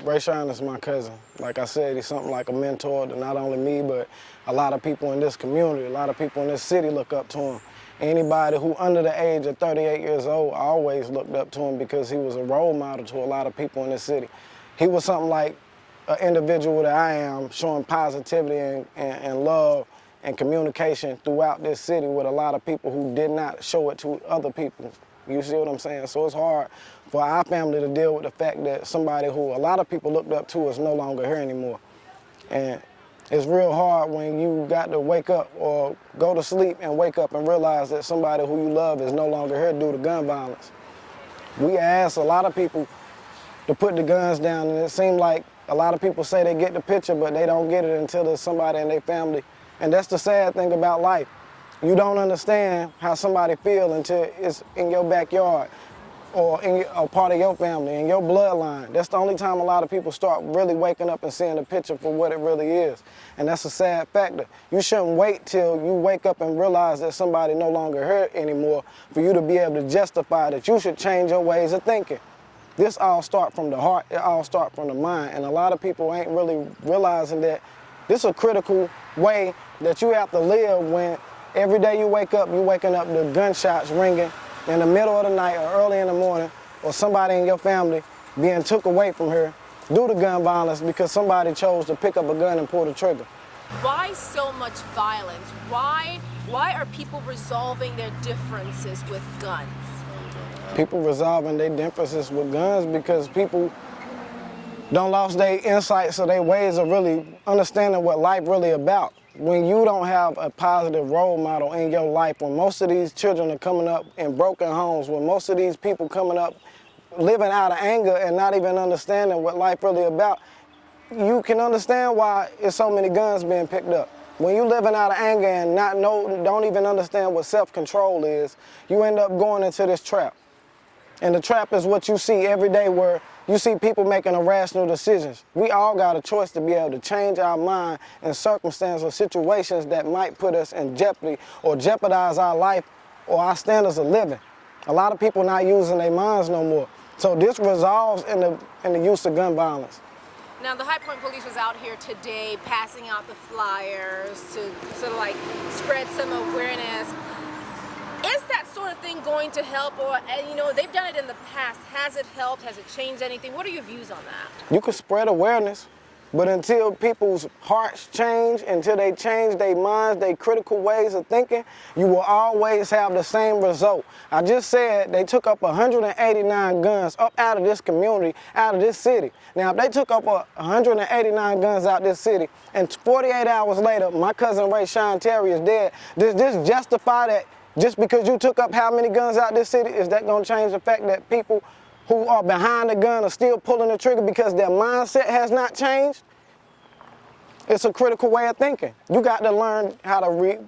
Rayshun is my cousin. Like I said, he's something like a mentor to not only me, but a lot of people in this community, a lot of people in this city look up to him. Anybody who under the age of 38 years old always looked up to him because he was a role model to a lot of people in this city. He was something like an individual that I am, showing positivity and love and communication throughout this city with a lot of people who did not show it to other people. You see what I'm saying? So it's hard for our family to deal with the fact that somebody who a lot of people looked up to is no longer here anymore. And it's real hard when you got to wake up or go to sleep and wake up and realize that somebody who you love is no longer here due to gun violence. We ask a lot of people to put the guns down, and it seems like a lot of people say they get the picture, but they don't get it until there's somebody in their family. And that's the sad thing about life. You don't understand how somebody feels until it's in your backyard or a part of your family, in your bloodline. That's the only time a lot of people start really waking up and seeing the picture for what it really is. And that's a sad factor. You shouldn't wait till you wake up and realize that somebody no longer here anymore for you to be able to justify that you should change your ways of thinking. This all starts from the heart, it all starts from the mind. And a lot of people ain't really realizing that this is a critical way that you have to live when every day you wake up, you're waking up to gunshots ringing in the middle of the night or early in the morning, or somebody in your family being took away from here due to gun violence because somebody chose to pick up a gun and pull the trigger. Why so much violence? Why are people resolving their differences with guns? People resolving their differences with guns because people don't lose their insights or their ways of really understanding what life really about. When you don't have a positive role model in your life, when most of these children are coming up in broken homes, when most of these people coming up living out of anger and not even understanding what life really about, you can understand why there's so many guns being picked up. When you living out of anger and don't even understand what self-control is, you end up going into this trap. And the trap is what you see every day, where you see people making irrational decisions. We all got a choice to be able to change our mind in circumstances or situations that might put us in jeopardy or jeopardize our life or our standards of living. A lot of people not using their minds no more. So this resolves in the use of gun violence. Now, the High Point Police was out here today passing out the flyers to sort of like spread some awareness. Is that sort of thing going to help? Or, you know, they've done it in the past. Has it helped? Has it changed anything? What are your views on that? You can spread awareness, but until people's hearts change, until they change their minds, their critical ways of thinking, you will always have the same result. I just said they took up 189 guns up out of this community, out of this city. Now, if they took up 189 guns out this city, and 48 hours later, my cousin Rayshun Terry is dead, does this justify that? Just because you took up how many guns out this city, is that going to change the fact that people who are behind the gun are still pulling the trigger because their mindset has not changed? It's a critical way of thinking. You got to learn how to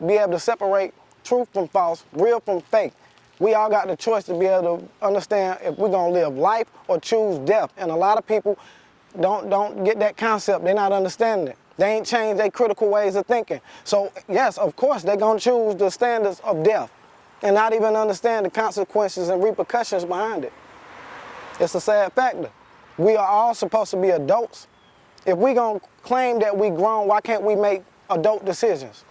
be able to separate truth from false, real from fake. We all got the choice to be able to understand if we're going to live life or choose death. And a lot of people don't get that concept. They're not understanding it. They ain't changed their critical ways of thinking. So yes, of course, they're gonna choose the standards of death and not even understand the consequences and repercussions behind it. It's a sad factor. We are all supposed to be adults. If we gonna claim that we grown, why can't we make adult decisions?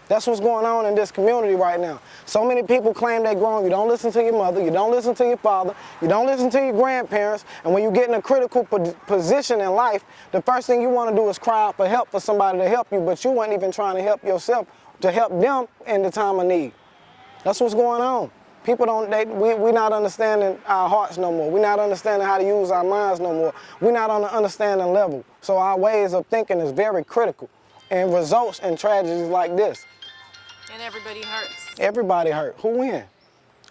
That's what's going on in this community right now. So many people claim they're grown. You don't listen to your mother, you don't listen to your father, you don't listen to your grandparents, and when you get in a critical position in life, the first thing you want to do is cry out for help for somebody to help you, but you weren't even trying to help yourself to help them in the time of need. That's what's going on. People we're not understanding our hearts no more. We're not understanding how to use our minds no more. We're not on the understanding level. So our ways of thinking is very critical and results in tragedies like this. And everybody hurts. Everybody hurt. Who win?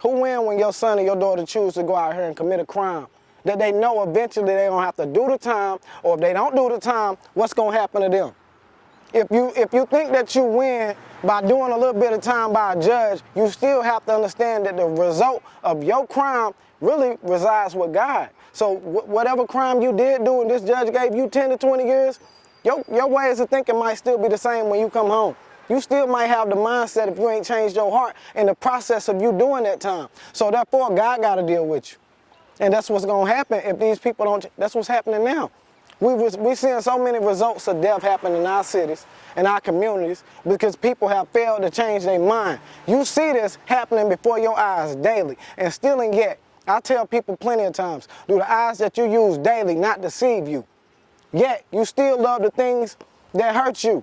Who win when your son or your daughter choose to go out here and commit a crime that they know eventually they're going to have to do the time, or if they don't do the time, what's going to happen to them? If you think that you win by doing a little bit of time by a judge, you still have to understand that the result of your crime really resides with God. So whatever crime you did do and this judge gave you 10 to 20 years, your ways of thinking might still be the same when you come home. You still might have the mindset if you ain't changed your heart in the process of you doing that time. So therefore, God got to deal with you. And that's what's gonna happen if these people don't, that's what's happening now. We're seeing so many results of death happen in our cities, in our communities, because people have failed to change their mind. You see this happening before your eyes daily, and still and yet, I tell people plenty of times, do the eyes that you use daily not deceive you? Yet, you still love the things that hurt you.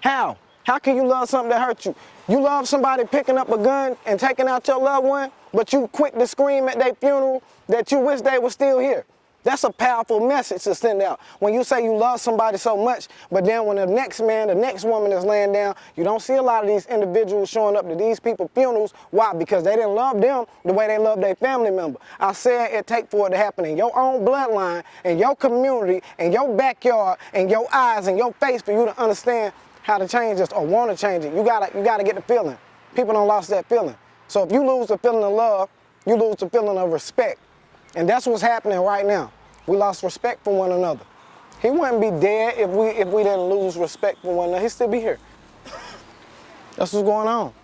How? How can you love something that hurt you? You love somebody picking up a gun and taking out your loved one, but you quick to scream at their funeral that you wish they were still here. That's a powerful message to send out. When you say you love somebody so much, but then when the next man, the next woman is laying down, you don't see a lot of these individuals showing up to these people's funerals. Why? Because they didn't love them the way they love their family member. I said it take for it to happen in your own bloodline, in your community, in your backyard, in your eyes, in your face for you to understand how to change this or want to change it. You gotta get the feeling. People don't lost that feeling. So if you lose the feeling of love, you lose the feeling of respect. And that's what's happening right now. We lost respect for one another. He wouldn't be dead if we didn't lose respect for one another. He'd still be here. That's what's going on.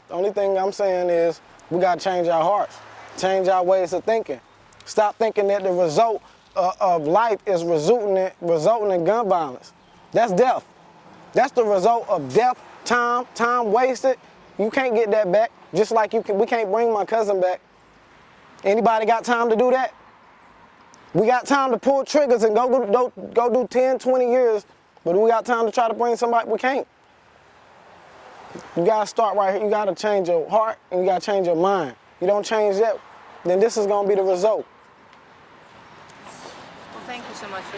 The only thing I'm saying is we gotta change our hearts, change our ways of thinking. Stop thinking that the result of life is resulting in gun violence. That's death. That's the result of death, time wasted. You can't get that back, just like we can't bring my cousin back. Anybody got time to do that? We got time to pull triggers and go do 10, 20 years, but we got time to try to bring somebody? We can't. You gotta start right here. You gotta change your heart and you gotta change your mind. You don't change that, then this is gonna be the result. Well, thank you so much for